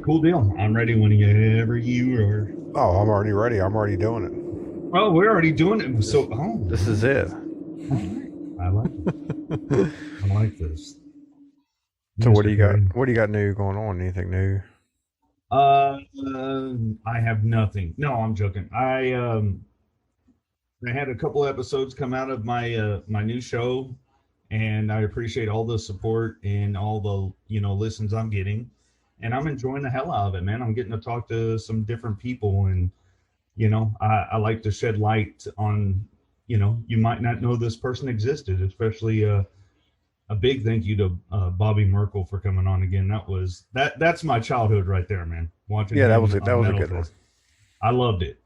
Cool deal. I'm ready whenever you are. Oh, I'm already ready. I'm already doing it. Well, we're already doing it. This So, this is it. all right. I like it. I like this. So what do Mr. you got? Harry. What do you got new going on? Anything new? Uh, I have nothing. No, I'm joking. I had a couple episodes come out of my new show, and I appreciate all the support and all the listens I'm getting, and I'm enjoying the hell out of it, man. I'm getting to talk to some different people, and I like to shed light on, you might not know this person existed, especially a big thank you to Bobby Merkel for coming on again. That's my childhood right there, man. Watching Yeah, that was him it. That on was a Metal good one. Fest. I loved it.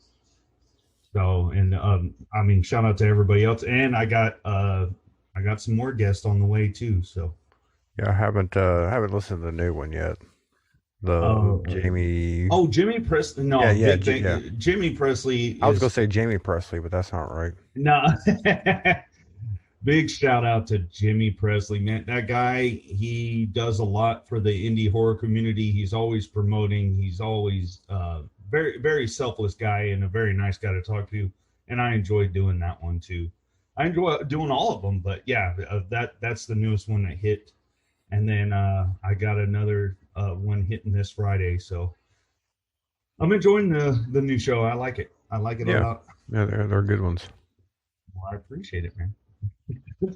So, and I mean, shout out to everybody else. And I got some more guests on the way too. So, Yeah, I haven't listened to the new one yet. The uh, Jamie. Jimmy Presley. Yeah, No, yeah, big thing. yeah. Jimmy Presley I was gonna is say Jamie Presley, but that's not right. no. Big shout out to Jimmy Presley, man. That guy, he does a lot for the indie horror community. He's always promoting. He's always very, very selfless guy and a very nice guy to talk to. And I enjoy doing that one too. I enjoy doing all of them, but yeah, that's the newest one that hit. And then I got another one hitting this Friday. So I'm enjoying the new show. I like it. I like it a Yeah, lot. yeah, they're good ones. Well, I appreciate it, man.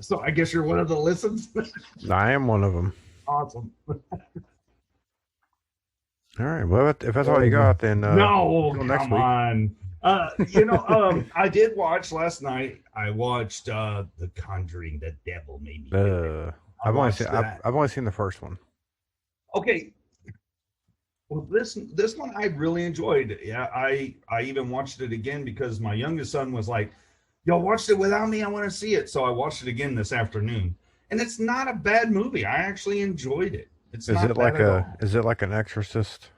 So I guess you're one of the listens. I am one of them. Awesome. All right. Well, if that's all you Oh, got, then no, until next come week. on. I did watch last night. I watched The Conjuring. The Devil Made Me Do It. Uh, I watched that. I've only seen the first one. Okay. Well, this one I really enjoyed. Yeah, I even watched it again because my youngest son was like, "Yo, watched it without me. I want to see it." So I watched it again this afternoon, and it's not a bad movie. I actually enjoyed it. It's not bad at all. Is it like an Exorcist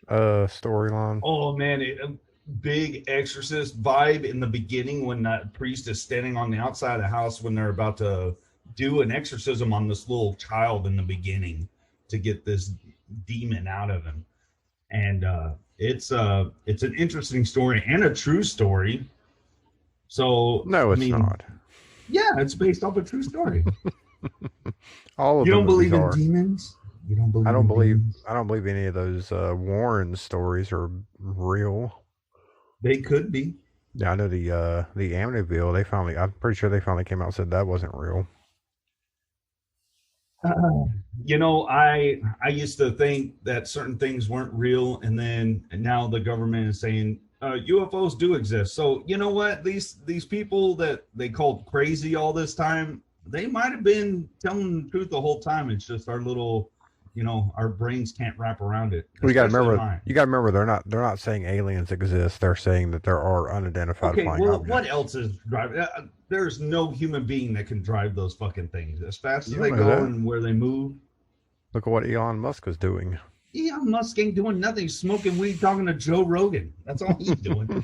storyline? Oh man, big exorcist vibe in the beginning when that priest is standing on the outside of the house when they're about to do an exorcism on this little child in the beginning to get this demon out of him. And it's an interesting story and a true story. So No, I it's mean, not. yeah, it's based off a true story. All of You the don't movies believe in are. demons? You don't believe in demons? I don't believe any of those Warren stories are real. They could be. Yeah, I know the Amityville. I'm pretty sure they finally came out and said that wasn't real. Uh, I used to think that certain things weren't real, and now the government is saying UFOs do exist. So you know what? These people that they called crazy all this time, they might have been telling the truth the whole time. It's just our little, our brains can't wrap around it, Well, especially mine. you got to remember, they're not saying aliens exist. They're saying that there are unidentified Okay, flying well, what objects. else is driving? There's no human being that can drive those fucking things as fast You as don't they know go that. and where they move. Look at what Elon Musk is doing. Elon Musk ain't doing nothing. He's smoking weed, talking to Joe Rogan. That's all he's doing.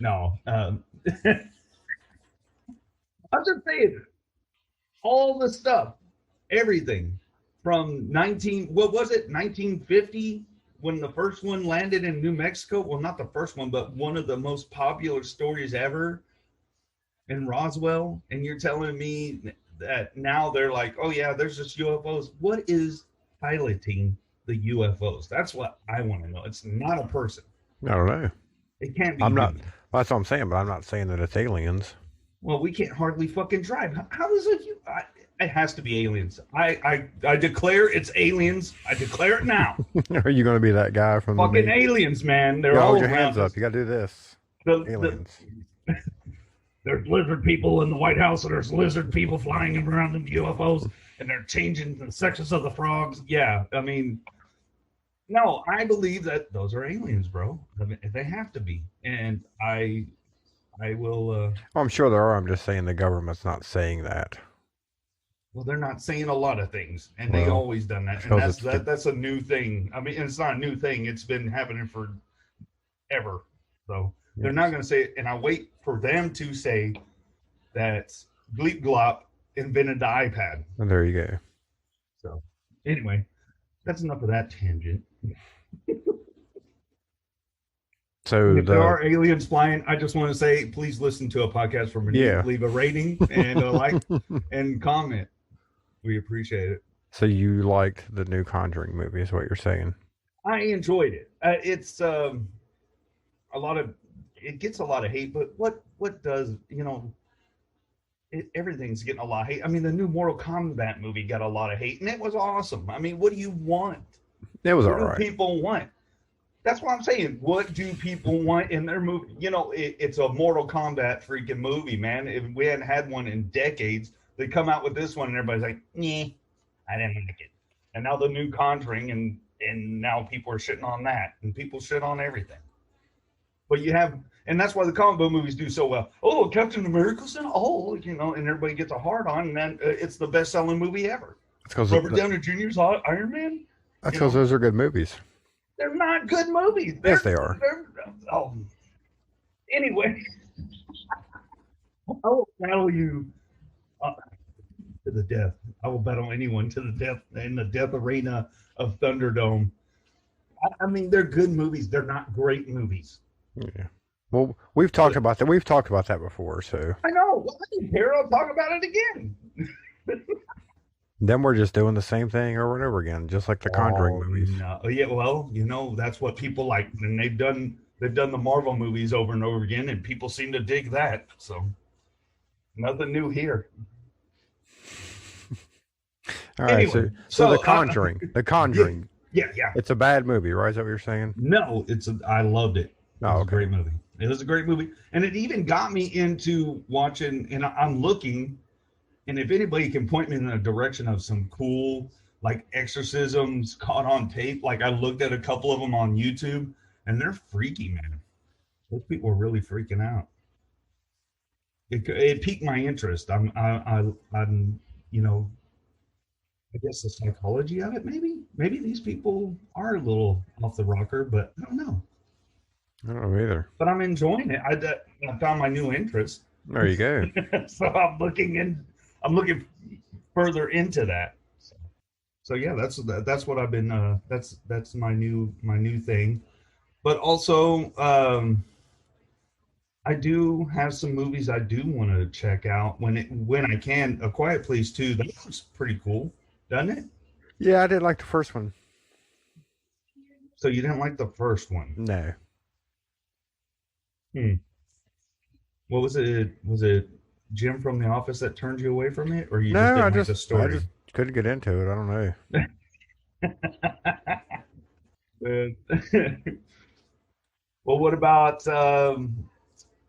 No, I'm just saying, all the stuff, everything from what was it, 1950 when the first one landed in New Mexico. Well, not the first one, but one of the most popular stories ever in Roswell. And you're telling me that now they're like, oh yeah, there's just UFOs. What is piloting the UFOs? That's what I want to know. It's not a person. I don't know. It can't be I'm not. human. That's what I'm saying, but I'm not saying that it's aliens. Well, we can't hardly fucking drive. How is it? It has to be aliens. I declare it's aliens. I declare it now. Are you going to be that guy from the Fucking meme? aliens, man. You They're gotta hold all your hands around up. us. You got to do this. The Aliens. there's lizard people in the White House, and there's lizard people flying around in UFOs, and they're changing the sexes of the frogs. Yeah, I mean, no, I believe that those are aliens, bro. I mean, they have to be, and I will. Well, I'm sure there are. I'm just saying the government's not saying that. Well, they're not saying a lot of things, and they Well, always done that, and because it's the that's a new thing. I mean, it's not a new thing; it's been happening for ever. So they're not yes. going to say it, and I wait for them to say that Gleep Glop invented the iPad. And there you go. So anyway, That's enough of that tangent. And So if there the are aliens flying, I just want to say, please listen to a podcast from Renee. yeah. Leave a rating and a like and comment. We appreciate it. So you liked the new Conjuring movie, is what you're saying? I enjoyed it. It's a lot of it gets a lot of hate, but what does everything's getting a lot of hate. I mean, the new Mortal Kombat movie got a lot of hate, and it was awesome. I mean, what do you want? It was What all do right. people want? That's what I'm saying. What do people want in their movie? It's a Mortal Kombat freaking movie, man. If we hadn't had one in decades, they come out with this one, and everybody's like, "Nah, I didn't like it." And now the new Conjuring, and now people are shitting on that, and people shit on everything. But you have, and that's why the comic book movies do so well. Oh, Captain America's in, and everybody gets a hard on, and then it's the best selling movie ever. It's because Robert Downey Jr.'s Iron Man. that's You because know, those are good movies. they're not good movies. Yes, they are. Oh, anyway, I will battle you uh, to the death. I will battle anyone to the death in the death arena of Thunderdome. I mean, they're good movies. They're not great movies. Yeah. Well, we've talked about that. We've talked about that before. So I know. Well, I don't care. I'll talk about it again. then we're just doing the same thing over and over again, just like the Conjuring movies. No. Yeah, well, that's what people like, and they've done the Marvel movies over and over again, and people seem to dig that. So nothing new here. All right. Anyway, So the Conjuring, the Conjuring. yeah. It's a bad movie, right? Is that what you're saying? No, I loved it. It was Oh, a okay. great movie. It was a great movie, and it even got me into watching. And I'm looking, and if anybody can point me in the direction of some cool like exorcisms caught on tape, like I looked at a couple of them on YouTube, and they're freaky, man. Those people are really freaking out. It piqued my interest. I'm I guess the psychology of it. Maybe these people are a little off the rocker, but I don't know. I don't know either. But I'm enjoying it. I found my new interest, There you go. so I'm looking further into that. So yeah, that's what I've been. That's my new thing. But also, I do have some movies I do want to check out when I can. A Quiet Place 2. That looks pretty cool, doesn't it? Yeah, I did like the first one. So you didn't like the first one? No. Hmm. What was it? Was it Jim from The Office that turned you away from it, or you just No, didn't like the I story? just couldn't get into it. I don't know. Well, what about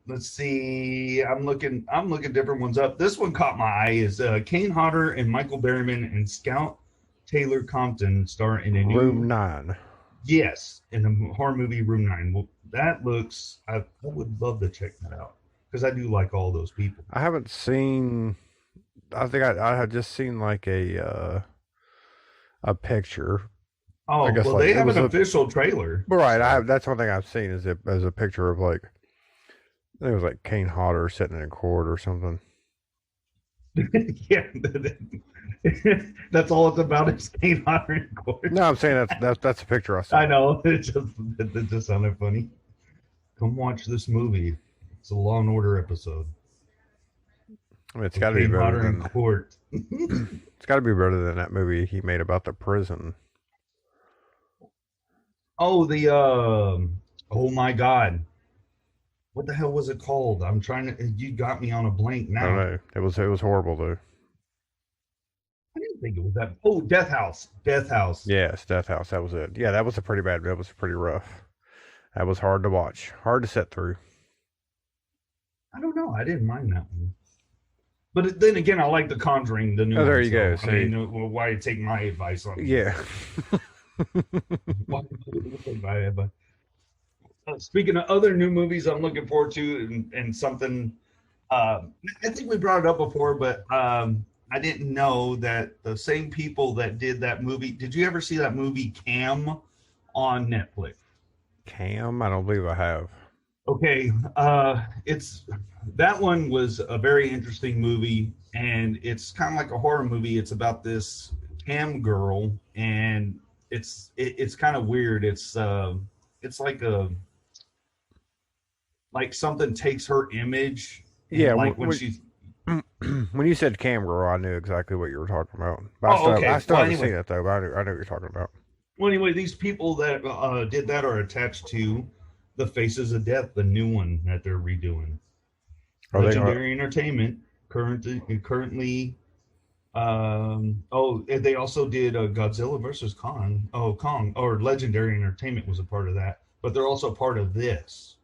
let's see. I'm looking different ones up. This one caught my eye is Kane Hodder and Michael Berryman and Scout Taylor Compton star in a Room new 9. yes, in the horror movie Room 9. Well, that looks I would love to check that out because I do like all those people. I haven't seen. I think I had just seen like a picture. I Oh, guess well, like they it have an was a official trailer. right. I So have that's one thing I've seen is as a picture of like I think it was like Kane Hodder sitting in court or something. yeah, that's all it's about is Kane Hodder in court. No, I'm saying that's a picture I I saw. know. It just sounded funny. Come watch this movie. It's a Law and Order episode. I mean, it's With got to be Kane better Hodder in than court. it's got to be better than that movie he made about the prison. Oh, oh my God. What the hell was it called? I'm trying to, you got me on a blank I don't now. know. It was horrible though. I didn't think it was that. Oh, Death House. Death House. Yes, Death House. That was it. Yeah, that was a pretty bad. That was pretty rough. That was hard to watch, hard to sit through. I don't know. I didn't mind that one. But then again, I like The Conjuring, the new Oh, there one. you go. So, I mean, why take my advice on it? Yeah. Speaking of other new movies I'm looking forward to and something, I think we brought it up before, but I didn't know that the same people that did that movie. Did you ever see that movie Cam on Netflix? Cam, I don't believe I have. Okay, it's that one was a very interesting movie, and it's kind of like a horror movie. It's about this cam girl, and it's kind of weird. It's like something takes her image Yeah, and like when she's when you said cam girl, I knew exactly what you were talking about. But oh I okay. still Well haven't seen anyway, it though. But I know what you're talking about. these people that did that are attached to the Faces of Death, the new one that they're redoing. Are they gonna? Legendary Entertainment currently oh, they also did Godzilla versus Kong. Oh, Kong or Legendary Entertainment was a part of that, but they're also part of this.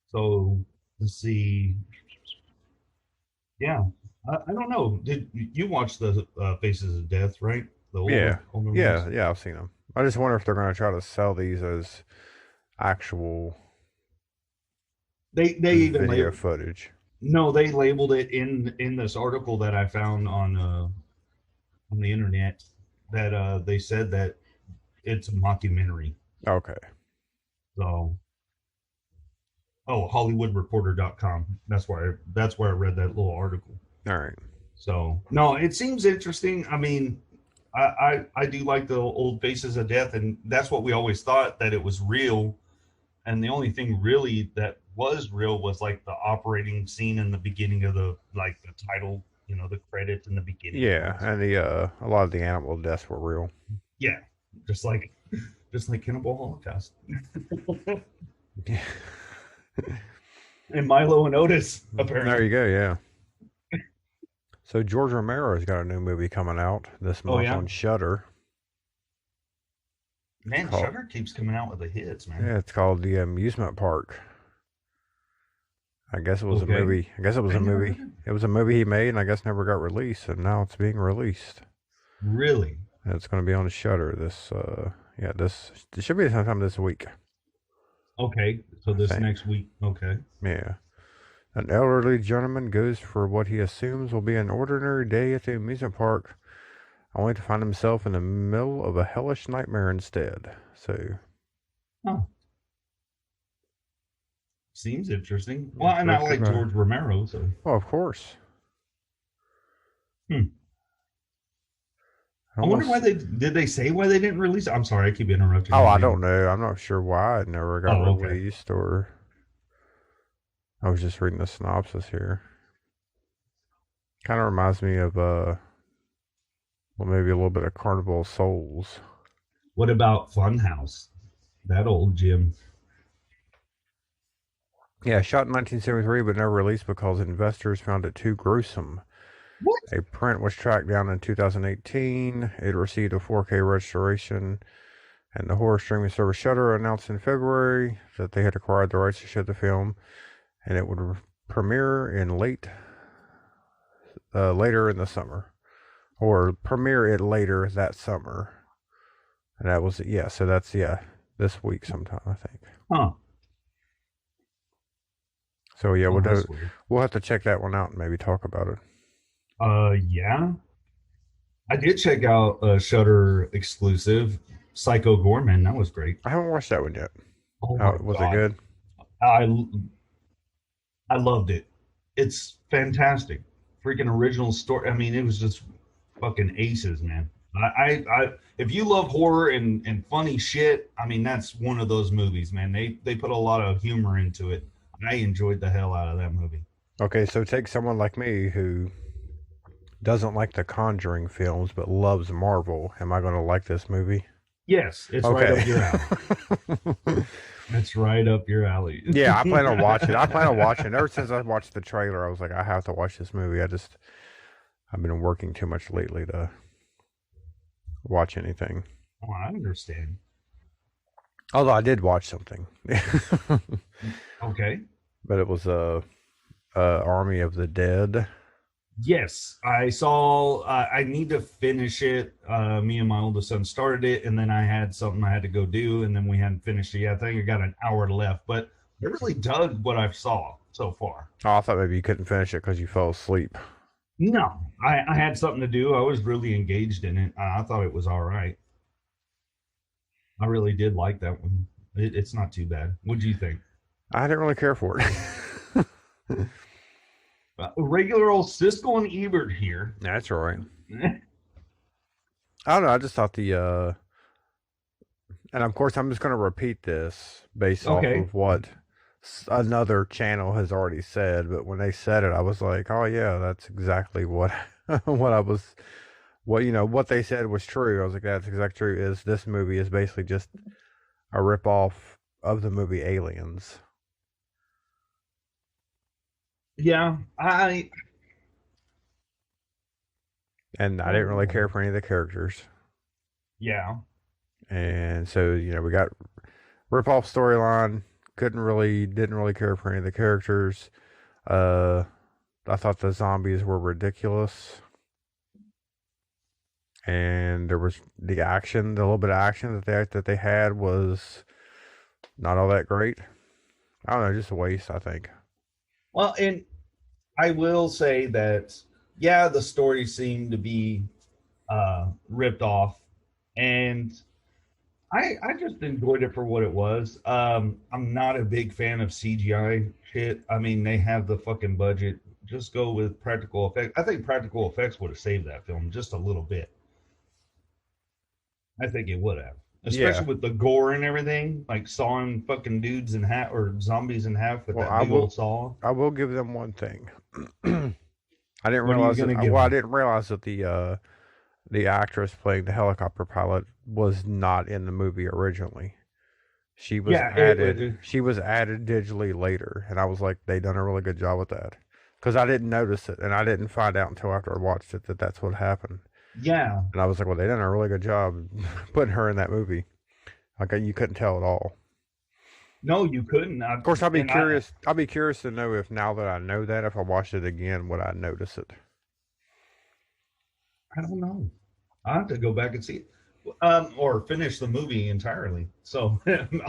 So let's see. Yeah, I don't know. Did you watch the Faces of Death? Right, the Yeah, older ones. yeah. I've seen them. I just wonder if they're gonna try to sell these as actual They even video labeled footage. no, they labeled it in this article that I found on the internet that they said that it's a mockumentary. Okay. So oh, hollywoodreporter.com. That's where I read that little article. All right. So no, it seems interesting. I mean, I do like the old Faces of Death, and that's what we always thought that it was real. And the only thing really that was real was like the operating scene in the beginning of the like the title, the credits in the beginning and Yeah, all and stuff. the a lot of the animal deaths were real. Yeah, just like Cannibal Holocaust Yeah. and Milo and Otis There apparently. you go. Yeah. So George Romero's got a new movie coming out this Oh month yeah, on Shudder. It's man, called Sugar keeps coming out with the hits, man. yeah, it's called The Amusement Park. I guess it was a Okay, movie. I guess it was I a never heard movie. it. It was a movie he made, and I guess never got released, and now it's being released. Really? And it's going to be on Shudder this. Yeah, this it should be sometime this week. Okay, so I this think. next week. Okay. Yeah. An elderly gentleman goes for what he assumes will be an ordinary day at the amusement park, only to find himself in the middle of a hellish nightmare instead. So, Oh, seems interesting. yeah, Well, and I directed like by. George Romero, so Well, of course. hmm. I wonder why Almost. they did. They say why they didn't release it? I'm sorry, I keep interrupting Oh, you I don't reading. know. I'm not sure why it never got Oh, okay. released, or I was just reading the synopsis here. Kind of reminds me of, well, maybe a little bit of Carnival of Souls. What about Funhouse? That old Jim. Yeah, shot in 1973, but never released because investors found it too gruesome. What? A print was tracked down in 2018. It received a 4K restoration, and the horror streaming service Shudder announced in February that they had acquired the rights to show the film, and it would premiere in later in the summer, or premiere it later that summer. And that was yeah. So that's this week sometime I think. Huh? So yeah, Oh, that's weird. we'll have to check that one out and maybe talk about it. Yeah. I did check out a Shutter exclusive, Psycho Gorman. That was great. I haven't watched that one yet. Oh How my was it god, good? I I loved it. It's fantastic. Freaking original story. I mean, it was just fucking aces, man. If you love horror and funny shit, I mean, that's one of those movies, man. They put a lot of humor into it. I enjoyed the hell out of that movie. Okay, so take someone like me who doesn't like the Conjuring films but loves Marvel. Am I going to like this movie? Yes, it's right Okay. up your alley. It's right up your alley. Yeah, I plan on watching. I plan on watching. Ever since I watched the trailer, I was like, I have to watch this movie. I've been working too much lately to watch anything. Oh, I understand. Although I did watch something, Okay. but it was Army of the Dead. Yes, I saw. I need to finish it. Me and my oldest son started it, and then I had something I had to go do, and then we hadn't finished it yet. I think I got an hour left, but I really dug what I saw so far. Oh, I thought maybe you couldn't finish it because you fell asleep. No, I had something to do. I was really engaged in it. I thought it was all right. I really did like that one. It's not too bad. What do you think? I didn't really care for it. Regular old Siskel and Ebert here. That's all right. I don't know. I just thought And of course, I'm just going to repeat this based off Okay. of what another channel has already said. But when they said it, I was like, oh yeah, that's exactly what what I was what what they said was true. I was like, that's exactly true. Is this movie is basically just a rip off of the movie Aliens, Yeah, I and I don't didn't really know. care for any of the characters. Yeah. And so we got rip off storyline. Didn't really care for any of the characters. Uh, I thought the zombies were ridiculous, and there was the little bit of action that they had was not all that great. I don't know, just a waste, I think. Well, and I will say that yeah, the story seemed to be ripped off, and I just enjoyed it for what it was. I'm not a big fan of CGI shit. I mean, they have the fucking budget. Just go with practical effects. I think practical effects would have saved that film just a little bit. I think it would have, Yeah. especially with the gore and everything, like sawing fucking dudes in half or zombies in half with Well, that big old saw. I will give them one thing. What are you gonna give I them? didn't realize that the actress playing the helicopter pilot was not in the movie originally. Yeah, She was added digitally later, and I was like, they done a really good job with that because I didn't notice it, and I didn't find out until after I watched it that that's what happened. yeah. And I was like, well, they done a really good job putting her in that movie. Like you couldn't tell at all. No, you couldn't. Of course, I'd be And I, curious. I'd be curious to know if now that I know that, if I watched it again, would I notice it? I don't know. I have to go back and see it, or finish the movie entirely. So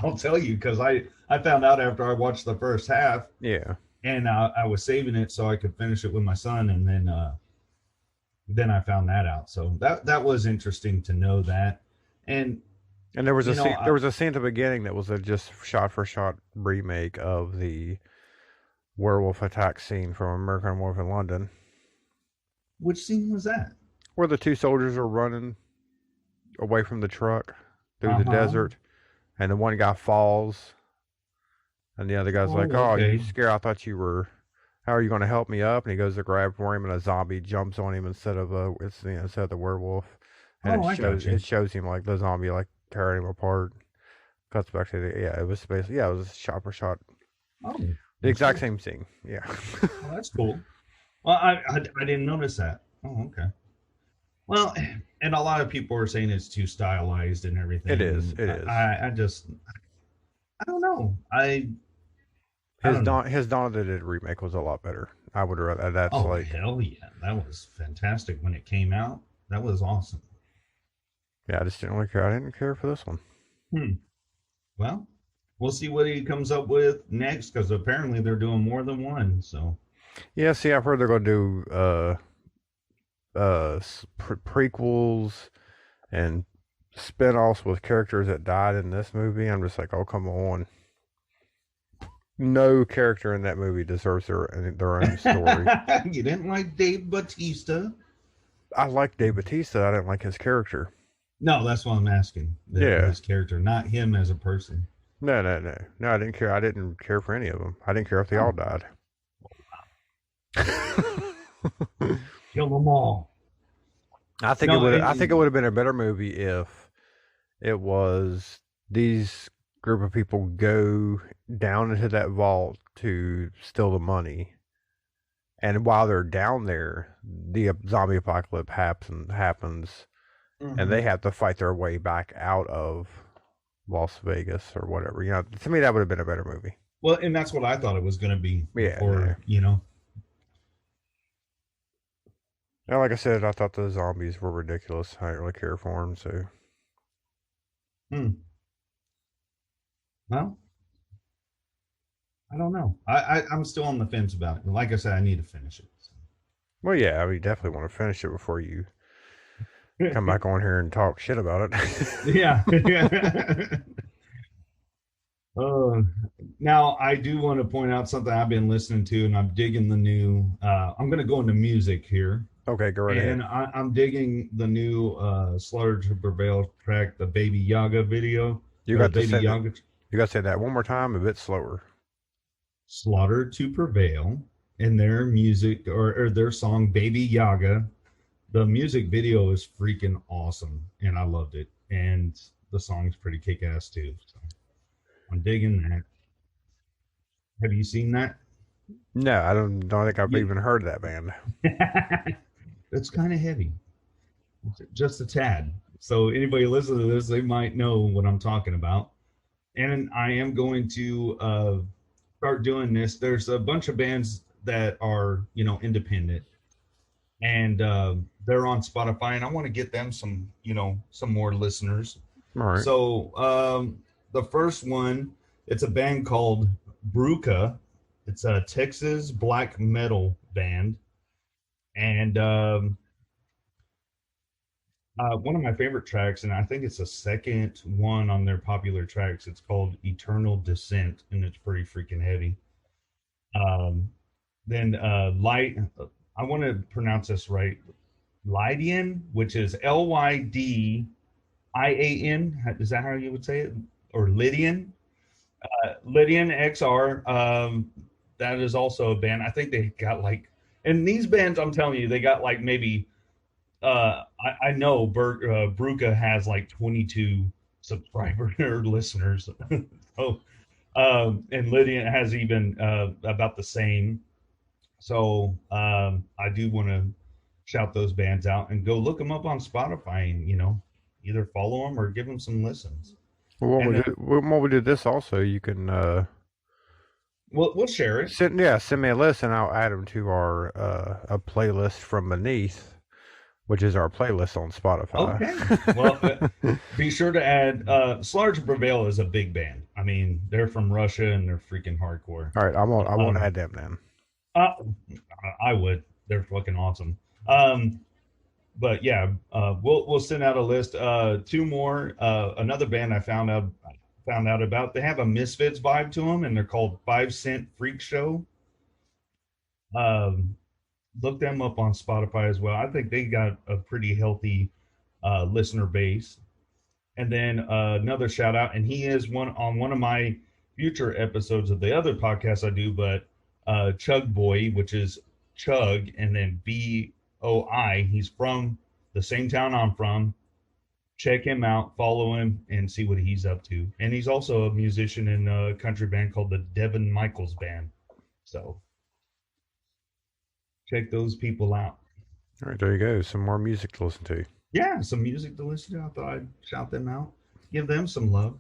I'll tell you because I found out after I watched the first half, Yeah. and I was saving it so I could finish it with my son, and then I found that out. So that was interesting to know that, and And there was you know, there was a scene at the beginning that was a just shot for shot remake of the werewolf attack scene from American Werewolf in London, which scene was that? where the two soldiers are running away from the truck through Uh the huh. desert, and the one guy falls, and the other guy's like, Oh, "Oh, you okay. scared? I thought you were. How are you going to help me up?" And he goes to grab for him, and a zombie jumps on him instead of instead of the werewolf, and Oh, I got you. it shows him like the zombie like tearing him apart. Cuts back to the it was basically it was shot for shot, Oh, the that's exact cool. same scene. Yeah, Oh, that's cool. Well, I didn't notice that. Oh, okay. Well, and a lot of people are saying it's too stylized and it everything, is. and It is. I just I don't know. I don't know. His Dawn of the Dead remake was a lot better. I would rather that's Oh like hell yeah, that was fantastic when it came out. That was awesome. yeah, I just didn't really care. I didn't care for this one. Hmm. Well, we'll see what he comes up with next because apparently they're doing more than one. So Yeah, see, I've heard they're gonna do prequels and spin-offs with characters that died in this movie. I'm just like, oh come on. No character in that movie deserves their own story. you didn't like Dave Batista? I like Dave Batista. I didn't like his character. No, that's what I'm asking. Yeah. His character, not him as a person. No. I didn't care. I didn't care for any of them. I didn't care if they all Oh, died. kill them all. No, I think it would have been a better movie if it was these group of people go down into that vault to steal the money, and while they're down there, the zombie apocalypse happens, and they mhm. have to fight their way back out of Las Vegas or whatever. To me that would have been a better movie. Well, and that's what I thought it was going to be Yeah, no. before, you know. Now, like I said, I thought the zombies were ridiculous. I didn't really care for them, so Hmm. Well, I don't know. I'm still on the fence about it. Like I said, I need to finish it. well, yeah, I mean, definitely want to finish it before you come back on here and talk shit about it. yeah. uh, now I do want to point out something I've been listening to, and I'm digging the new. I'm going to go into music here, Okay, go right and ahead. I'm digging the new Slaughter to Prevail track, the Baby Yaga video. You or got to Baby say that. Yaga. You got to say that one more time, a bit slower. Slaughter to Prevail, and their music or their song Baby Yaga. The music video is freaking awesome, and I loved it. And the song's pretty kick ass too. So I'm digging that. Have you seen that? No, I don't think I've You, even heard of that band. it's kind of heavy, just a tad. So anybody listen to this, they might know what I'm talking about. And I am going to start doing this. There's a bunch of bands that are independent, and they're on Spotify, and I want to get them some more listeners. All right. So the first one, it's a band called Bruca. It's a Texas black metal band, and one of my favorite tracks, and I think it's the second one on their popular tracks. It's called Eternal Descent, and it's pretty freaking heavy. Um, then Light, I want to pronounce this right. Lydian, which is Lydian. Is that how you would say it? Or Lydian? Lydian XR. That is also a band. I think they got like, and these bands, I'm telling you, they got like maybe, I know Bruca has like 22 subscriber or listeners. Oh, and Lydian has even about the same. So I do want to shout those bands out and go look them up on Spotify and either follow them or give them some listens. Well, what And we do, what we do this also, you can we'll share it. send me a list and I'll add them to our a playlist from beneath, which is our playlist on Spotify. Okay. Well, be sure to add Slaughter to Prevail is a big band. I mean, they're from Russia and they're freaking hardcore. All right, I won't Um, add them then. uh, I would. They're fucking awesome. But yeah, we'll send out a list. Two more. Another band I found out about. They have a Misfits vibe to them, and they're called 5 Cent Freak Show. Um, Look them up on Spotify as well. I think they got a pretty healthy listener base. And then another shout out, and he is one of my future episodes of the other podcast I do, but Chug Boy, which is Chug and then BOI. He's from the same town I'm from. Check him out, follow him, and see what he's up to. And he's also a musician in a country band called the Devin Michaels Band. So check those people out. All right, there you go. Some more music to listen to. Yeah, some music to listen to. I thought I'd shout them out, give them some love.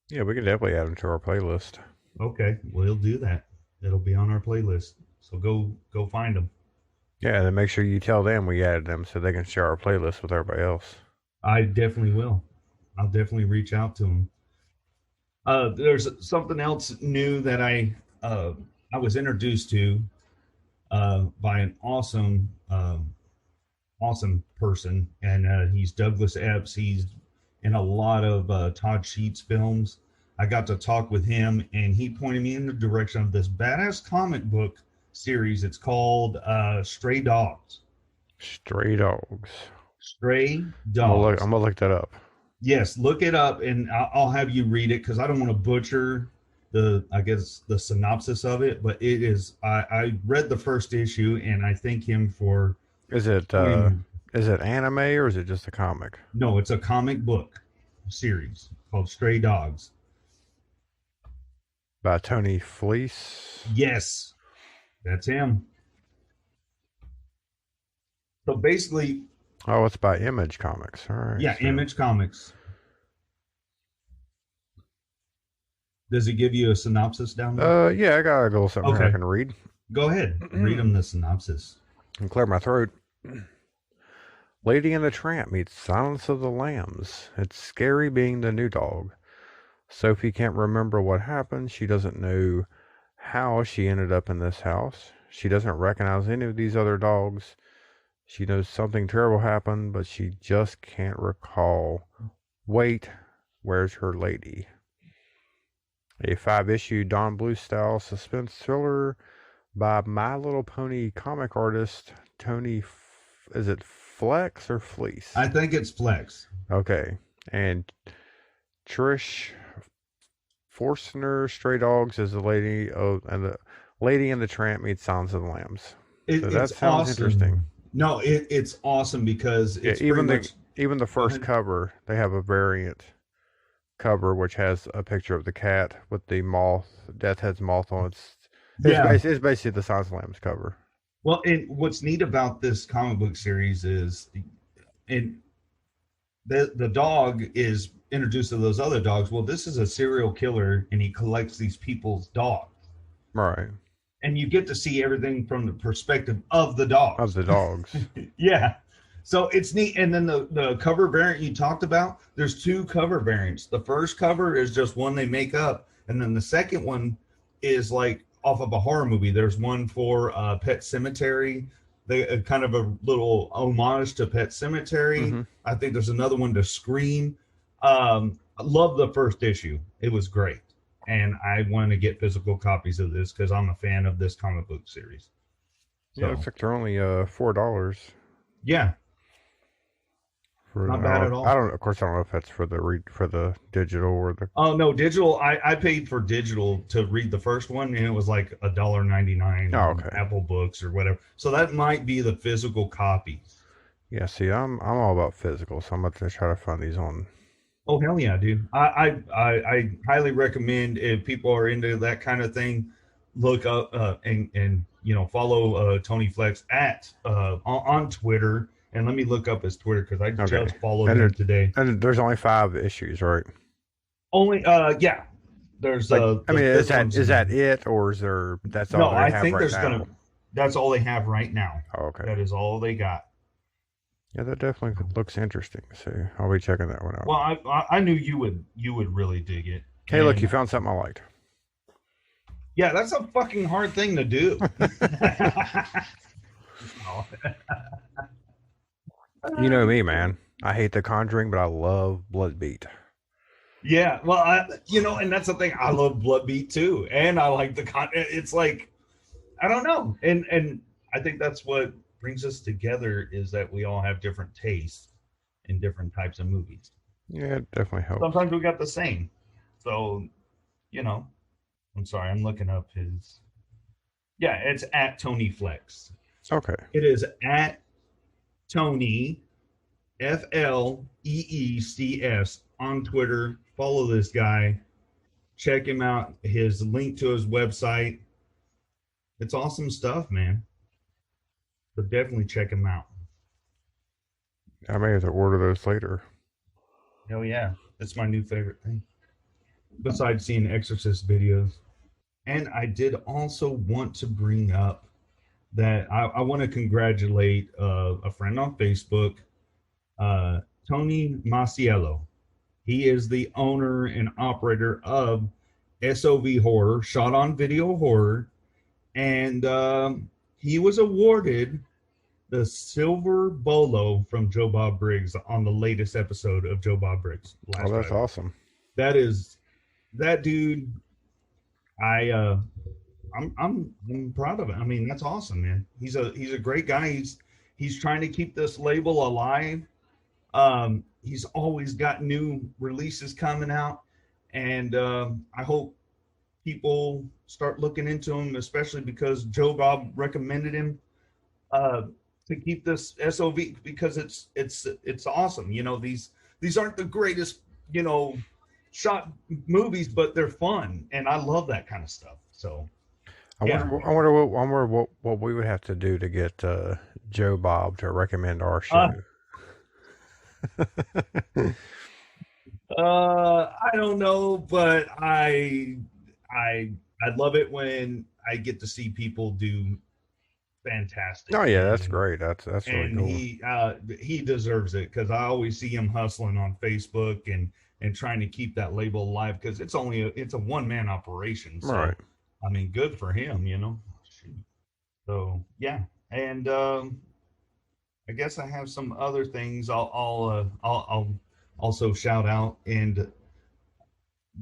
Yeah, we can definitely add them to our playlist. Okay, we'll do that. It'll be on our playlist. So go find them. Yeah, and then make sure you tell them we added them so they can share our playlist with everybody else. I definitely will. I'll definitely reach out to them. There's something else new that I was introduced to by an awesome person, and he's Douglas Epps. He's in a lot of Todd Sheets films. I got to talk with him, and he pointed me in the direction of this badass comic book series. It's called Stray Dogs. Stray Dogs. Stray Dogs. I'm gonna look that up. Yes, look it up, and I'll have you read it because I don't want to butcher I guess the synopsis of it, but it is. I read the first issue, and I thank him for. Is it anime or is it just a comic? No, it's a comic book series called Stray Dogs. By Tony Fleece. Yes, that's him. So basically, Oh, it's by Image Comics. All right. yeah, So, Image Comics. Does it give you a synopsis down there? yeah, I got a little something here I Okay, can read go ahead. Read them the synopsis. and clear my throat. Lady and the Tramp meets Silence of the Lambs. It's scary being the new dog. Sophie can't remember what happened. She doesn't know how she ended up in this house. She doesn't recognize any of these other dogs. She knows something terrible happened, but she just can't recall. Wait, where's her lady? A 5-issue Don Bluth style suspense thriller by My Little Pony comic artist Tony. Is it Flex or Fleece? I think it's Flex. Okay. And Trish Forstner, Stray Dogs, is the Lady and the Tramp meets Silence of the Lambs. So that It's sounds interesting. awesome. No, it's awesome because Yeah, it's pretty much. even the Go first ahead. cover, they have a variant cover which has a picture of the cat with the moth, Death Head's moth on its. Yeah. It's basically the Silence of the Lambs cover. Well, and what's neat about this comic book series is, and the dog is introduced to those other dogs. Well, this is a serial killer, and he collects these people's dogs, Right. and you get to see everything from the perspective of the Of dogs. the dogs. Yeah. So it's neat. And then the cover variant you talked about, there's two cover variants. The first cover is just one they make up. And then the second one is like off of a horror movie. There's one for Pet Cemetery. They kind of a little homage to Pet Cemetery. Mm-hmm. I think there's another one to Scream. I love the first issue. It was great. And I want to get physical copies of this because I'm a fan of this comic book series. Yeah, it So looks like they're only $4 yeah, for. not bad at I all. don't. Of course, I don't know if that's for the digital or the. Oh no, digital. I paid for digital to read the first one, and it was like $1.99 Oh, on okay. Apple Books or whatever. So that might be the physical copy. Yeah. See, I'm all about physical, so I'm about to try to find these on. Oh hell yeah, dude! I highly recommend if people are into that kind of thing, look up and follow Tony Flex at on Twitter, and let me look up his Twitter because I Okay. just followed And him today. there's only 5 issues, right? Only yeah, there's Like, I the mean, fifth one's is that it, or is there? That's all no, they I have think right there's now. gonna. That's all they have right now. Oh, okay. That is all they got. Yeah, that definitely looks interesting. So I'll be checking that one out. Well, I knew you would really dig it, Hey, look, you and found something I liked. yeah, that's a fucking hard thing to do. You know me, man. I hate The Conjuring, but I love Bloodbeat. Yeah, well, and that's the thing. I love Bloodbeat too, and I like the con. It's like I don't know, and I think that's what brings us together is that we all have different tastes in different types of movies. Yeah, it definitely helps. Sometimes we got the same. So, you know, I'm sorry, I'm looking up his. Yeah, it's at Tony Flex. Okay. It is at Tony FLEECS on Twitter. Follow this guy. Check him out. His link to his website. It's awesome stuff, man. So definitely check him out. I may have to order those later. Hell yeah. That's my new favorite thing. Besides seeing Exorcist videos. And I did also want to bring up that I want to congratulate a friend on Facebook, Tony Masiello. He is the owner and operator of SOV Horror, Shot on Video Horror, and he was awarded the Silver Bolo from Joe Bob Briggs on the latest episode of Joe Bob Briggs. Oh, Last that's Drive. awesome. That is that dude. I I'm proud of it. I mean, that's awesome, man. He's a great guy. He's trying to keep this label alive. He's always got new releases coming out, and I hope people start looking into him, especially because Joe Bob recommended him uh, to keep this SOV because it's awesome. These aren't the greatest shot movies, but they're fun, and I love that kind of stuff. So yeah. I wonder what we would have to do to get Joe Bob to recommend our show. Uh, I don't know, but I love it when I get to see people do fantastic. Oh yeah, that's great. That's really And cool. he deserves it because I always see him hustling on Facebook and trying to keep that label alive because it's a one man operation. So Right. I mean, good for him. So yeah, and I guess I have some other things I'll also shout out and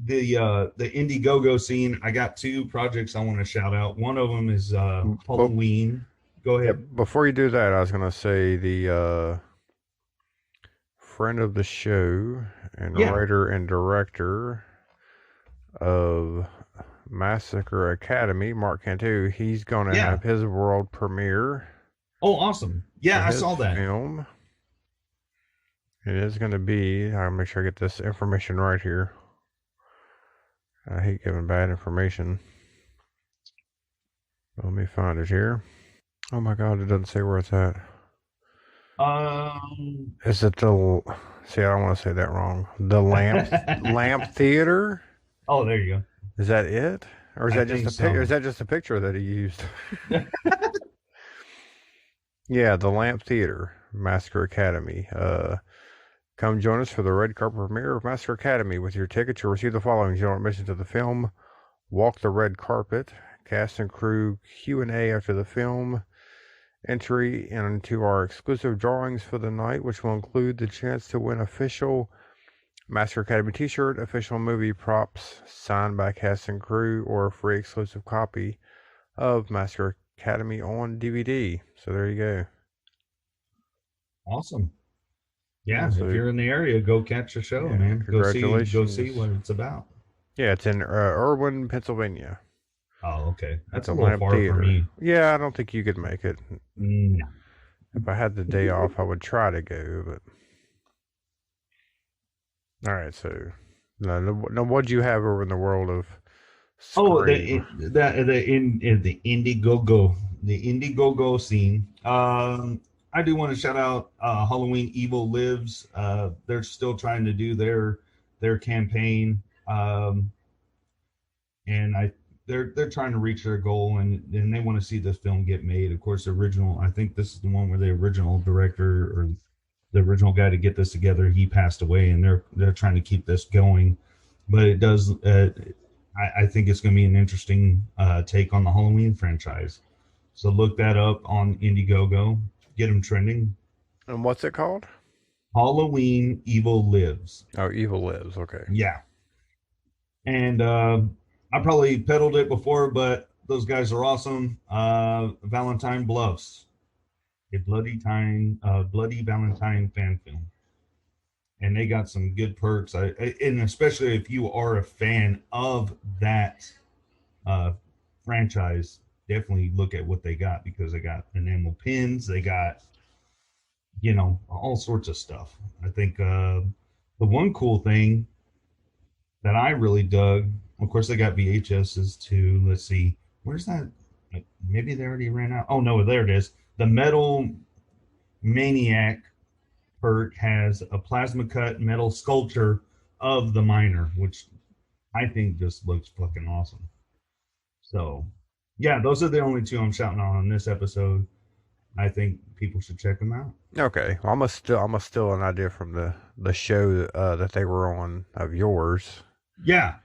the Indiegogo scene. I got two projects I want to shout out. One of them is But Halloween. Go yeah, ahead. before you do that, I was gonna say the friend of the show and Yeah, writer and director of Massacre Academy, Mark Cantu, he's going to yeah. have his world premiere Oh, awesome. for Yeah, I his saw that. film. It is going to be, I'll make sure I get this information right here. I hate giving bad information. Let me find it here. Oh my god, it doesn't say where it's at. Um, Is it the, see, I don't want to say that wrong. The Lamp Theater? oh, there you go. Is that it? Or is I that just think a pic? Or so. is that just a picture that he used? Yeah, the Lamp Theater, Massacre Academy. Come join us for the red carpet premiere of Massacre Academy. With your ticket, you'll receive the following general admission to the film: walk the red carpet, cast and crew Q&A after the film, entry into our exclusive drawings for the night, which will include the chance to win official Massacre Academy t-shirt, official movie props signed by cast and crew, or a free exclusive copy of Massacre Academy on DVD. So there you go. Awesome. Yeah, Yeah, if so you're in the area, go catch the show, yeah, man. Go see congratulations. what it's about. Yeah, it's in Irwin, Pennsylvania, Oh, okay. at That's a the little Lamp far for Theater. me. Yeah, I don't think you could make it. No. If I had the day off, I would try to go, but all right. So, no, what do you have over in the world of Oh, Scream? the Indiegogo scene. I do want to shout out Halloween Evil Lives. They're still trying to do their campaign, and they're trying to reach their goal, and they want to see this film get made. Of course, the original. I think this is the one where the original director or the original guy to get this together, he passed away, and they're trying to keep this going. But it does. I think it's going to be an interesting take on the Halloween franchise. So look that up on Indiegogo. Get them trending. And what's it called? Halloween Evil Lives. Oh, Evil Lives. Okay. Yeah, and I probably peddled it before, but those guys are awesome. Valentine Bluffs, a bloody Valentine fan film, and they got some good perks. And especially if you are a fan of that uh, franchise, definitely look at what they got because they got enamel pins, they got all sorts of stuff. I think the one cool thing that I really dug, of course, they got VHSs too. Let's see, where's that? Maybe they already ran out. Oh no, there it is. The Metal Maniac perk has a plasma cut metal sculpture of the miner, which I think just looks fucking awesome. So, yeah, those are the only two I'm shouting out on this episode. I think people should check them out. Okay. Well, I'm gonna steal an idea from the show that they were on of yours, Yeah,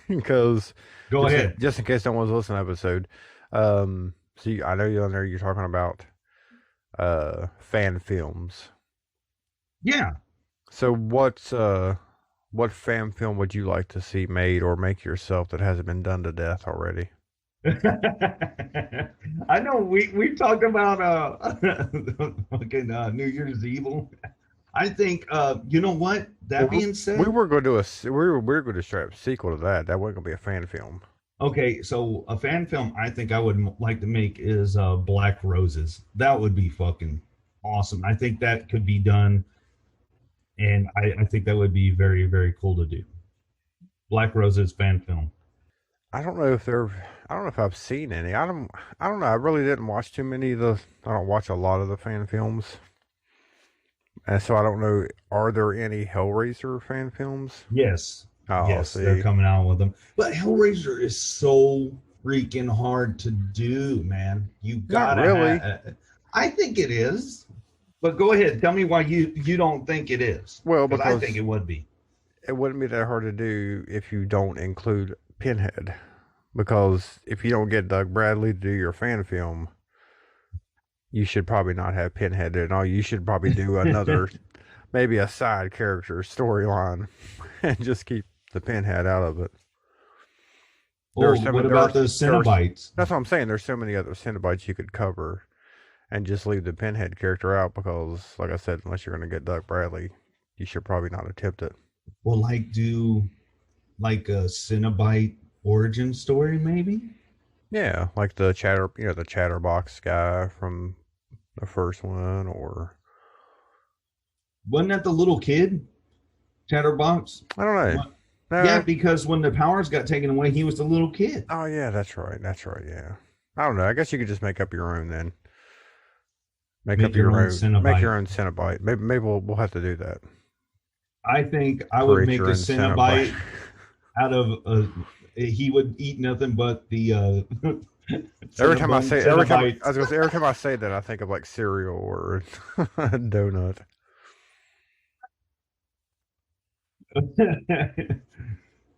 because go ahead. just in case no one's listening to the episode. See, I know you're on there. You're talking about fan films. Yeah. So what fan film would you like to see made or make yourself that hasn't been done to death already? I know we talked about fucking New Year's Evil. I think you know what? That Well, being we said, were going to do we were going to straight up sequel to that. That wasn't going to be a fan film. okay, so a fan film I think I would like to make is Black Roses. That would be fucking awesome. I think that could be done, and I think that would be very, very cool to do. Black Roses fan film. I don't know if they're. I don't know if I've seen any. I don't know. I really didn't watch too many of the. I don't watch a lot of the fan films, and so I don't know. Are there any Hellraiser fan films? Yes, Oh, yes, they're see, coming out with them. But Hellraiser is so freaking hard to do, man. You not gotta really. have. I think it is, but go ahead. Tell me why you don't think it is, Well, because I think because it would be. it wouldn't be that hard to do if you don't include Pinhead. Because if you don't get Doug Bradley to do your fan film, you should probably not have Pinhead in all. You should probably do another, maybe a side character storyline, and just keep the Pinhead out of it. There are Oh, so what many. about the There are, Cenobites? that's what I'm saying. There's so many other Cenobites you could cover, and just leave the Pinhead character out because, like I said, unless you're going to get Doug Bradley, you should probably not attempt it. Well, like do like a Cinnabite origin story, maybe. Yeah, like the Chatterbox guy from the first one, or Wasn't that the little kid, Chatterbox? I don't know. What? Yeah, No, because when the powers got taken away, he was the little kid. oh yeah, that's right. That's right. Yeah. I don't know. I guess you could just make up your own then. Make up Make your your own own. Make your Cinnabite. own Cenobite. Maybe we'll have to do that. I think I would Create make your a own Cenobite. Cinnabite out of he would eat nothing but the Every time I say Cinnabites. every time I say that I think of like cereal or donut.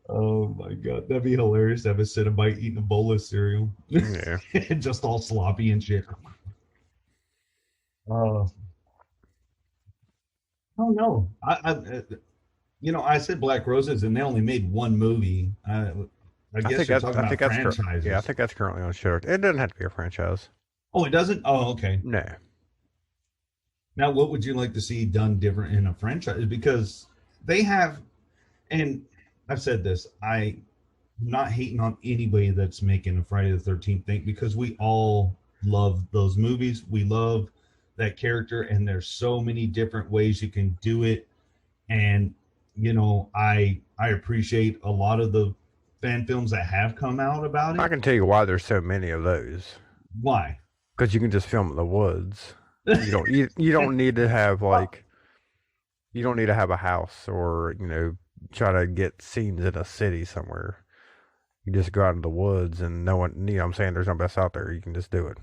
Oh my god, that'd be hilarious to have a Cinnabite eating a bowl of cereal, Yeah. just all sloppy and shit. Oh, oh no, I said Black Roses, and they only made one movie. I guess you're talking I about think that's yeah, I franchises. think that's currently on Shudder. It doesn't have to be a franchise. Oh, it doesn't. Oh, okay. No. Now, what would you like to see done different in a franchise? Because they have, and I've said this, I'm not hating on anybody that's making a Friday the 13th thing because we all love those movies. We love that character, and there's so many different ways you can do it. And I appreciate a lot of the fan films that have come out about I it. can tell you why there's so many of those. Why? Because you can just film in the woods. You don't need to have Well, like you don't need to have a house or try to get scenes in a city somewhere. You just go out in the woods and no one, I'm saying there's nobody else out there. You can just do it.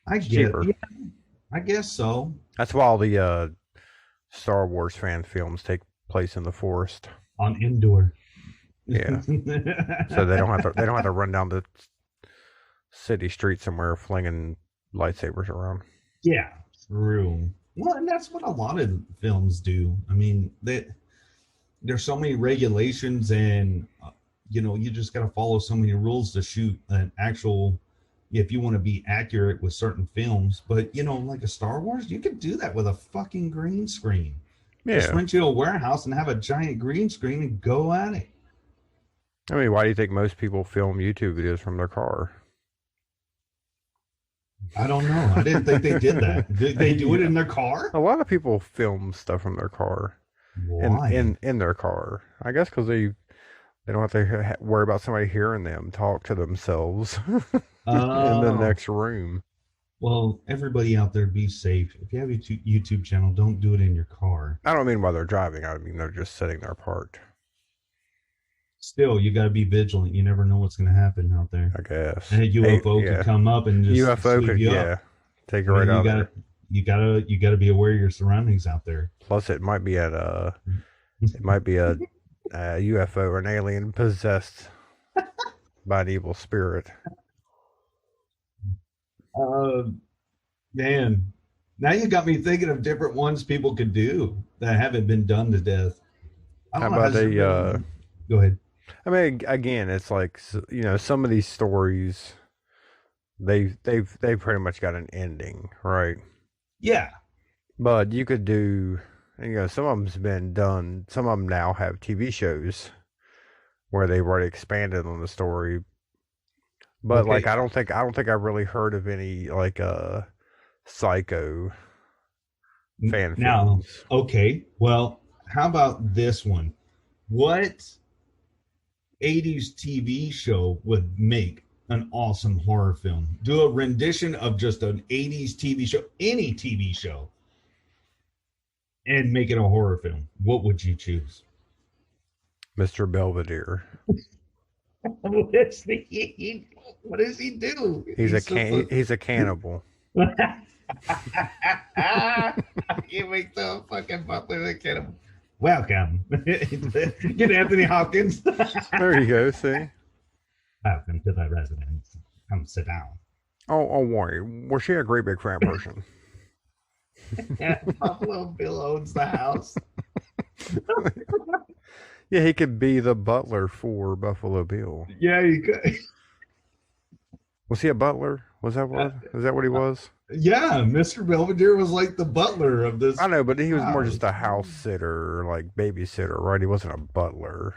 I It's get, cheaper. yeah, I guess so. That's why all the Star Wars fan films take place in the forest. On indoor. Yeah, so they don't have to run down the city street somewhere flinging lightsabers around. Yeah, true. Well, and that's what a lot of films do. I mean, there's so many regulations, and you just got to follow so many rules to shoot an actual. If you want to be accurate with certain films, but like a Star Wars, you could do that with a fucking green screen. Just Yeah, rent you a warehouse and have a giant green screen and go at it. I mean, why do you think most people film YouTube videos from their car? I don't know. I didn't think they did that. Did they do it Yeah, in their car? a lot of people film stuff from their car Why? in their car. I guess because they don't have to worry about somebody hearing them talk to themselves in the Oh, next room. well, everybody out there, be safe. If you have a YouTube channel, don't do it in your car. I don't mean while they're driving. I mean they're just sitting there parked. Still, you got to be vigilant. You never know what's going to happen out there. I guess. And a Hey, UFO could yeah, come up and just UFO sweep could you up. take it I mean, right out of there. you gotta be aware of your surroundings out there. Plus, it might be a UFO or an alien possessed by an evil spirit. uh, Man, now you got me thinking of different ones people could do that haven't been done to death. I How don't know. about Has there a? been? Go ahead. I mean, again, it's like some of these stories they've pretty much got an ending, right? Yeah. But you could do, some of them's been done. Some of them now have TV shows where they've already expanded on the story. But like, Okay. I don't think I've really heard of any like Psycho fan Now, films. okay. Well, how about this one? What 80s TV show would make an awesome horror film? Do a rendition of just an 80s TV show, any TV show, and make it a horror film. What would you choose? Mr. Belvedere. What does he do? He's just a. He's a cannibal. You make the fucking butler the kid. Welcome. Get Anthony Hopkins. There you go. See. Welcome to the residence. Come sit down. Oh, worry. Was she a great big fat person? Buffalo Bill owns the house. Yeah, he could be the butler for Buffalo Bill. Yeah, you could. Was he a butler? Was that what? Is that what he was? Yeah, Mr. Belvedere was like the butler of I this know, but he was more just house. a house sitter, like babysitter, right? He wasn't a butler.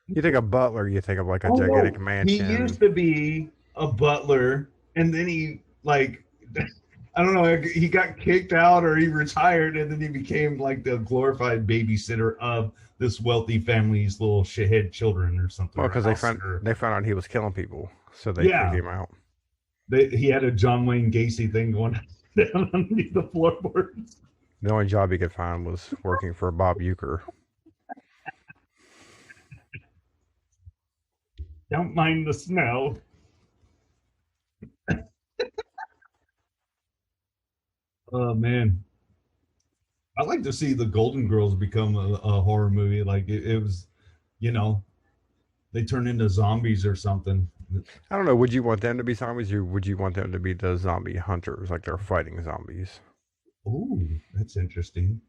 You think of butler, you think of like a Oh gigantic no, he mansion. used to be a butler, and then he like I don't know, he got kicked out or he retired, and then he became like the glorified babysitter of this wealthy family's little shithead children or something, Well, or a because house sitter. they found out he was killing people, so they kicked Yeah, him out. he had a John Wayne Gacy thing going down underneath the floorboards. The only job he could find was working for Bob Euchre. Don't mind the smell. Oh man, I'd like to see the Golden Girls become a horror movie. Like it was, you know, they turn into zombies or something. I don't know. Would you want them to be zombies, or would you want them to be the zombie hunters, like they're fighting zombies? Oh, that's interesting.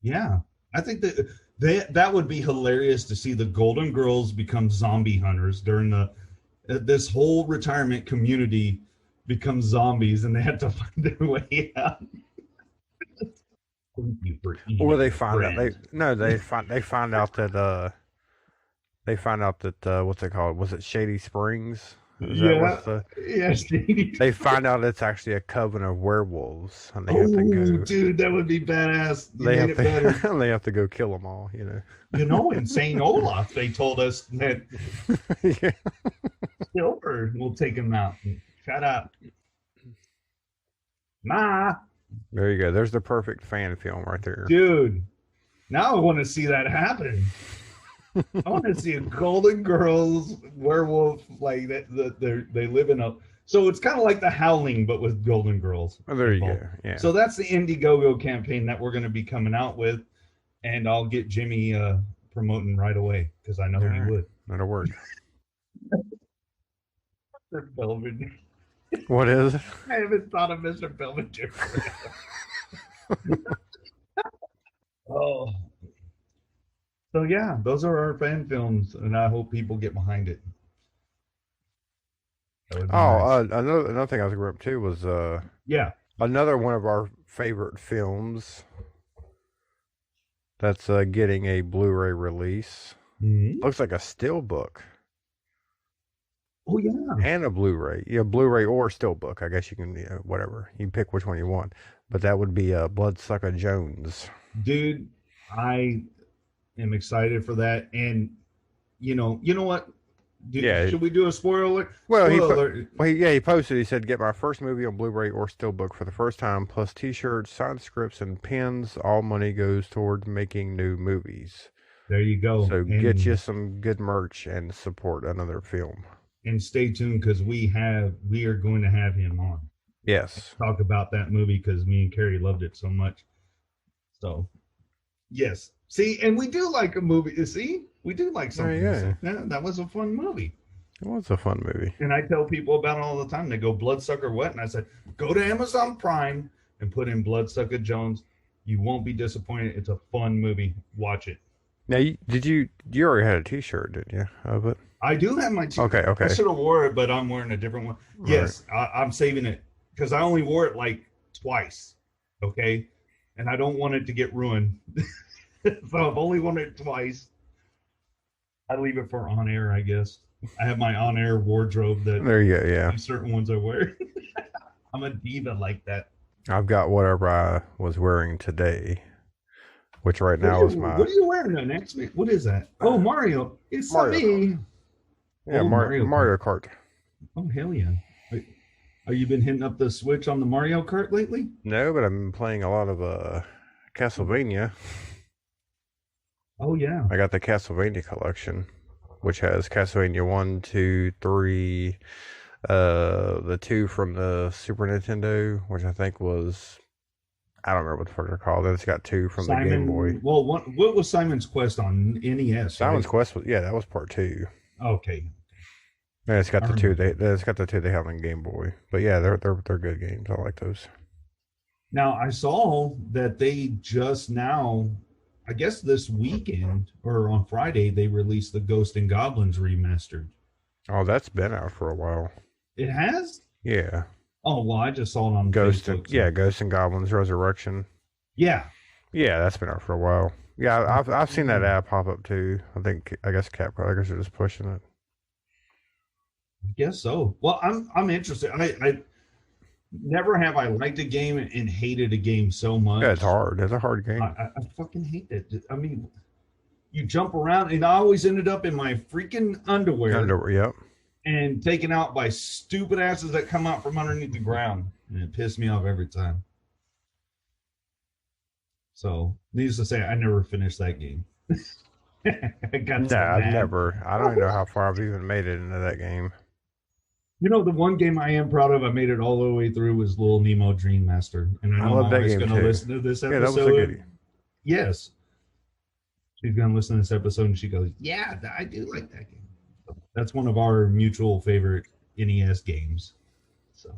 Yeah, I think that would be hilarious to see the Golden Girls become zombie hunters during the this whole retirement community becomes zombies and they have to find their way out. Thank you for Or eating, they find out friend. they find out that what's it called? Was it Shady Springs? Is that Yeah, what's the yes. they find out it's actually a coven of werewolves, and Oh, dude, that would be badass. You they made have it better. to they have to go kill them all. In St. Olaf, they told us that Yeah. Silver will take him out. Shut up, Ma. There you go. There's the perfect fan film right there. Dude, now I want to see that happen. I want to see a Golden Girls werewolf like that. They live in a. So it's kind of like the Howling, but with Golden Girls Oh, there you involved. go. Yeah. So that's the Indiegogo campaign that we're going to be coming out with, and I'll get Jimmy promoting right away because I know All he right. would. That'll work. Mr. Belvedere. What is it? I haven't thought of Mr. Belvedere. Oh, so yeah, those are our fan films, and I hope people get behind it. That would be Oh, nice. another thing I was going to bring up too was Yeah. another one of our favorite films that's getting a Blu-ray release. Mhm. Looks like a steelbook Oh yeah. and a Blu-ray. Yeah, Blu-ray or steelbook. I guess you can, whatever. You can pick which one you want. But that would be Bloodsucker Jones. Dude, I am excited for that. And you know what? Yeah. Should we do a spoiler alert? Well, Spoiler alert. he posted. He said, "Get my first movie on Blu-ray or steelbook for the first time, plus T-shirts, signed scripts, and pins. All money goes towards making new movies. There you go. So get you some good merch and support another film." And stay tuned because we are going to have him on. Yes. Talk about that movie because me and Carrie loved it so much. So yes. See, and we do like a movie. You see, we do like Oh something. yeah, That was a fun movie. it was a fun movie. And I tell people about it all the time. They go, Bloodsucker what? And I said, go to Amazon Prime and put in Bloodsucker Jones. You won't be disappointed. It's a fun movie. Watch it. Now, you already had a T-shirt, didn't you? Of it. I do have my Okay. I Okay. should have wore it, but I'm wearing a different one. All right. Yes, I'm saving it because I only wore it like twice. Okay. And I don't want it to get ruined. So I've only worn it twice. I leave it for on air, I guess. I have my on air wardrobe that There you go. Yeah. certain ones I wear. I'm a diva like that. I've got whatever I was wearing today, which right now is my What are you wearing now, next week? What is that? Oh, Mario. It's Mario. me. Yeah, Oh, Mario Kart. Mario Kart. Oh, hell yeah. Are you been hitting up the Switch on the Mario Kart lately? No, but I've been playing a lot of Castlevania. Oh yeah. I got the Castlevania collection, which has Castlevania 1, 2, 3, the two from the Super Nintendo, which I think was I don't remember what the fuck they're called. Then it's got two from the Game Boy. Simon. Well, what was Simon's Quest on NES? Simon's Right? Quest was that was part two. Okay. And it's got I the two remember. it's got the two they have on Game Boy. But yeah, they're good games. I like those. Now I saw that they just now, I guess this weekend or on Friday, they released the Ghost and Goblins remastered. Oh, that's been out for a while. It has? Yeah. Oh well, I just saw it on Facebook. So Ghost and Goblins Resurrection. yeah, Yeah, that's been out for a while. Yeah, I've seen that yeah, ad pop up too. I guess Capcom, I guess they're just pushing it. I guess so. Well, I'm interested. I never have I liked a game and hated a game so Yeah, it's much. hard. It's a hard game. I fucking hate it. I mean, you jump around, and I always ended up in my freaking underwear Yep. and taken out by stupid asses that come out from underneath the ground, and it pissed me off every time. So, needless to say, I never finished that game. I got No, so I've mad. never. I don't even know how far I've even made it into that game. You know, the one game I am proud of, I made it all the way through, was Little Nemo Dream Master. And I I know love my that wife's game going to too. listen to this Yeah, that was a episode. goodie. Yes, she's going to listen to this episode and she goes, yeah, I do like that game. That's one of our mutual favorite NES games. So,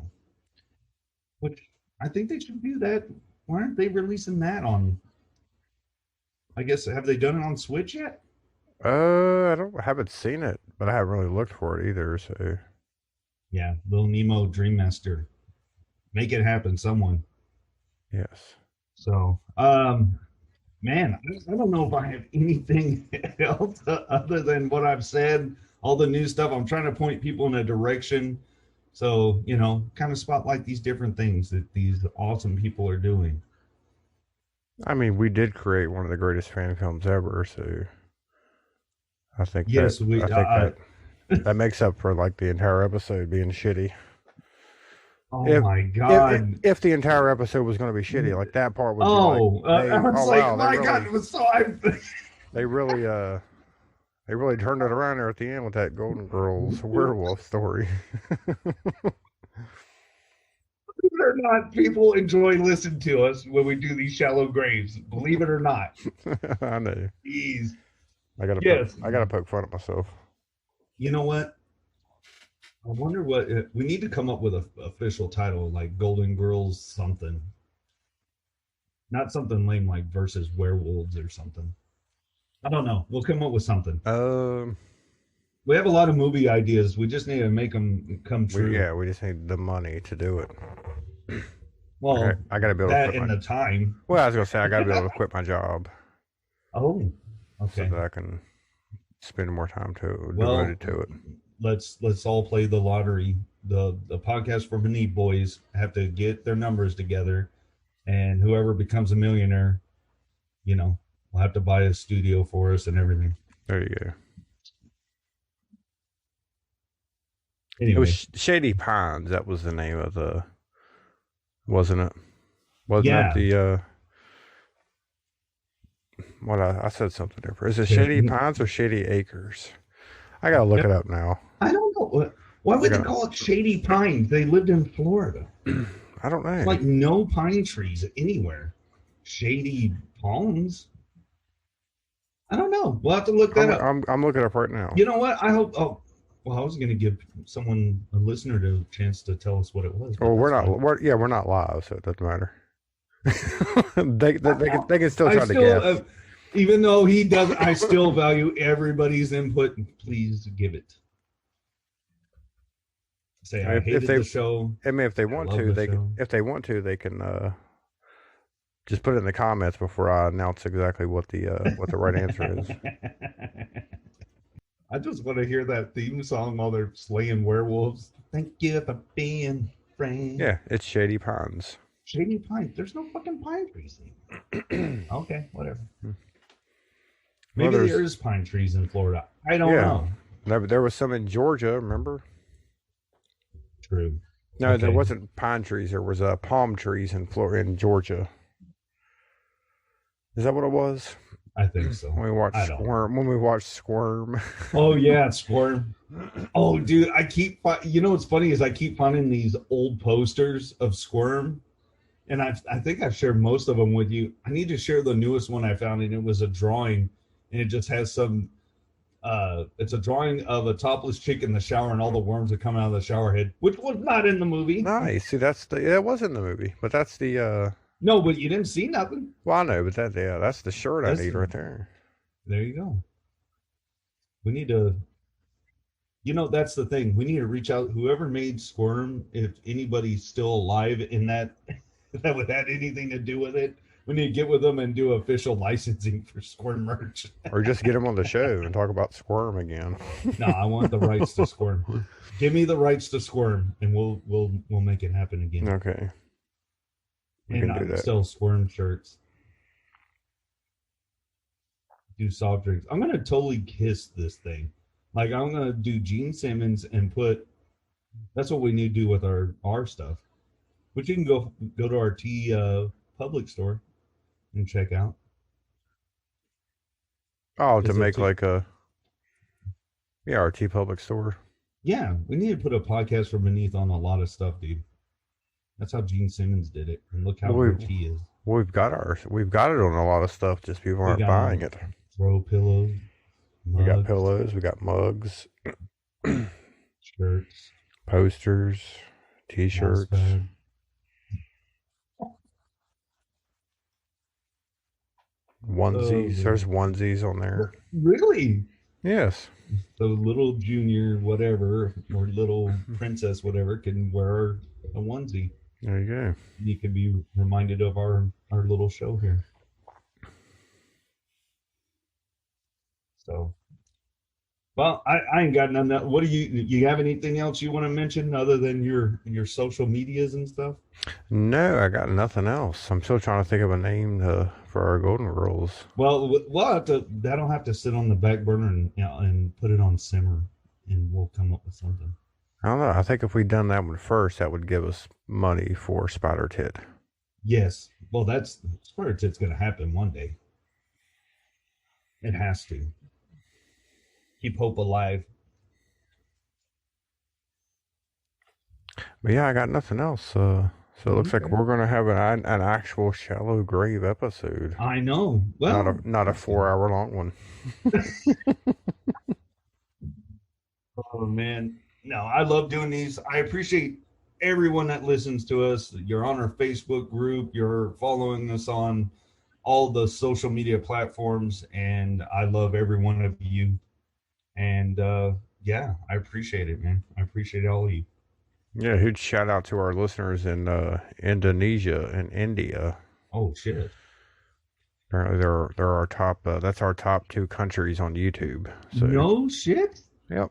which I think they should do that. Why aren't they releasing that on? I guess, have they done it on Switch yet? Haven't seen it, but I haven't really looked for it either. So Yeah, Little Nemo Dream Master. Make it happen, someone. yes. So, man, I don't know if I have anything else other than what I've said. All the new stuff. I'm trying to point people in a direction. So, kind of spotlight these different things that these awesome people are doing. I mean, we did create one of the greatest fan films ever, so Yes, I think that makes up for like the entire episode being shitty. oh If my God. if the entire episode was going to be shitty, like that part would be like Oh, I was oh like, wow, my God, it was so. they really they really turned it around there at the end with that Golden Girls werewolf story. Believe it or not, people enjoy listening to us when we do these shallow graves. Believe it or not. I know. Jeez. I Yes. gotta poke fun at myself. You know what? I wonder what we need to come up with a official title like Golden Girls something. Not something lame like versus werewolves or something. I don't know. We'll come up with something. Um, We have a lot of movie ideas. We just need to make them come true. we just need the money to do it. Well, I gotta be able to that quit in my. the time. Well, I was gonna say I gotta be able to quit my job Oh, so okay. that I can spend more time Well, devoted to it. let's all play the lottery. The podcast for Beneath Boys have to get their numbers together, and whoever becomes a millionaire, you know, will have to buy a studio for us and everything. There you go. It was Anyway, Shady Pines. That was the name of the, wasn't it? Wasn't that yeah. the what I said something different. Is it Shady Pines or Shady Acres? I gotta look it up now. I don't know. Why I would they got. call it Shady Pines? They lived in Florida. I don't It's know. like no pine trees anywhere. Shady palms. I don't know. We'll have to look that up. I'm looking up right now. You know what? I hope. Oh, well, I was going to give someone, a listener, a chance to tell us what it was. Well, But we're that's not. fine. We're not live, so it doesn't matter. They can still I try to still, guess. even though he does, I still value everybody's input. Please give it. Say I If hated they, the show. I mean, if they I want love to, the show. they can just put it in the comments before I announce exactly what the right answer is. I just want to hear that theme song while they're slaying werewolves. Thank you for being friend. Yeah, it's Shady Pines. Shady pine. There's no fucking pine trees anymore. Okay, whatever. Maybe Well, there is pine trees in Florida. I don't know. there was some in Georgia. Remember? True. No, there Okay. wasn't pine trees. There was palm trees in Georgia. Is that what it was? I think so. When we watched I don't know. Squirm. When we watched Squirm. Oh yeah, Squirm. Oh dude, you know what's funny is I keep finding these old posters of Squirm, and I think I've shared most of them with you. I need to share the newest one I found, and it was a drawing, and it just has some. It's a drawing of a topless chick in the shower, and all the worms that come out of the shower head, which was not in the movie. Nice. See, it was in the movie, but that's the. No, but you didn't see nothing. Well, I know, but that's the shirt I need right there. There you go. We need to That's the thing. We need to reach out. Whoever made Squirm, if anybody's still alive in that that would have anything to do with it, we need to get with them and do official licensing for Squirm merch. Or just get him on the show and talk about Squirm again. No, I want the rights to Squirm. Give me the rights to Squirm, and we'll make it happen again. Okay, we And can do I that. sell Squirm shirts, do soft drinks. I'm gonna totally kiss this thing. Like I'm gonna do Gene Simmons and put. That's what we need to do with our stuff. But you can go to our T public store and check out. Oh, to Is there make T? like a yeah, our T Public store. Yeah, we need to put a podcast from beneath on a lot of stuff, dude. That's how Gene Simmons did it, and look how Well, rich he is. we've got it on a lot of stuff. Just people We aren't got buying on it. throw pillows, We got mugs, pillows. We got mugs, shirts, posters, mouse T-shirts, pad. Oh onesies. There's man, onesies on there. really? Yes. So little junior whatever or little princess whatever can wear a onesie. There you go. You can be reminded of our little show here. So, well, I ain't got none. What do you have anything else you want to mention other than your social medias and stuff? No, I got nothing else. I'm still trying to think of a name for our Golden Girls. Well, we'll have to. That'll have to sit on the back burner and put it on simmer, and we'll come up with something. I don't know. I think if we'd done that one first, that would give us money for Spider Tit. Yes. Well, that's Square Tit's going to happen one day. It has to keep hope alive. But yeah, I got nothing else. So it looks like Okay. we're gonna have an actual shallow grave episode, I know. Well, not a that's good. 4 hour long one. Oh man, no, I love doing these. I appreciate everyone that listens to us. You're on our Facebook group. You're following us on all the social media platforms, and I love every one of you. And yeah, I appreciate it, man. I appreciate all of you. Yeah, huge shout out to our listeners in Indonesia and India. Oh shit! Apparently, they're our top. That's our top two countries on YouTube. So, No shit! yep.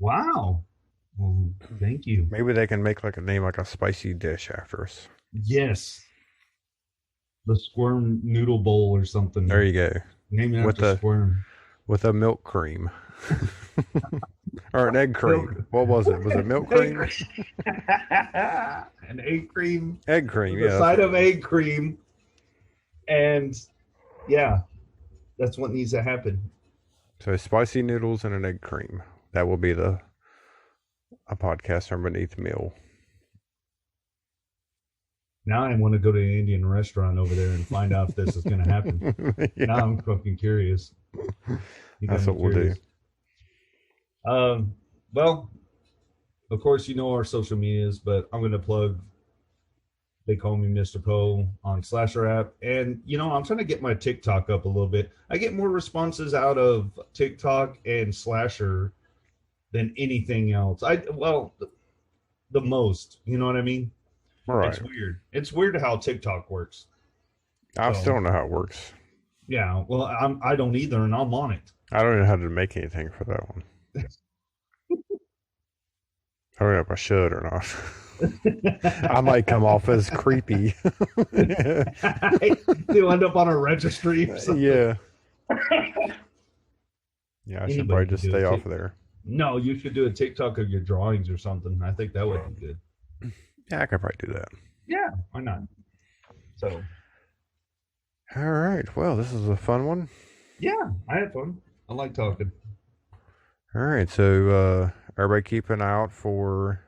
Wow. Well, thank you. Maybe they can make like a name like a spicy dish after us. Yes, the Squirm Noodle Bowl or There something. you go. Name it With after the Squirm. with a milk cream or an egg Milk. cream. What was it? Was it milk Egg cream? cream. An egg cream Egg cream. with a Yeah, that's side what it of was. egg cream, and yeah, that's what needs to happen. So spicy noodles and an egg cream. That will be the a podcast from beneath meal. Now I want to go to an Indian restaurant over there and find out if this is going to happen. Now Yeah, I'm fucking curious. You got that's me what we'll do. curious. Well, of course you know our social medias, but I'm going to plug. They call me Mr. Poe on Slasher app, and I'm trying to get my TikTok up a little bit. I get more responses out of TikTok and Slasher than anything else. The most. You know what I mean? All It's right. weird. It's weird how TikTok works. I still So don't know how it works. yeah, well, I don't either, and I'm on it. I don't know how to make anything for that one. I don't know if I should or not. I might come off as creepy. They'll end up on a registry or something. Yeah. Yeah, I should Anybody probably can just do stay it. off of there. No, you should do a TikTok of your drawings or something. I think that would be good. Yeah, I could probably do that. Yeah, why not? So All right. Well, this is a fun one. yeah, I had fun. I like talking. All right. So, everybody keep an eye out for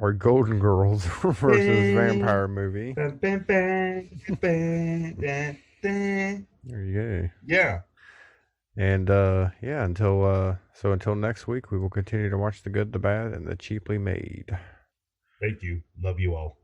our Golden Girls versus Vampire movie. Bam, bam, bam, bam, bam, bam. There you go. Yeah. And yeah, until next week, we will continue to watch the good, the bad, and the cheaply made. Thank you. Love you all.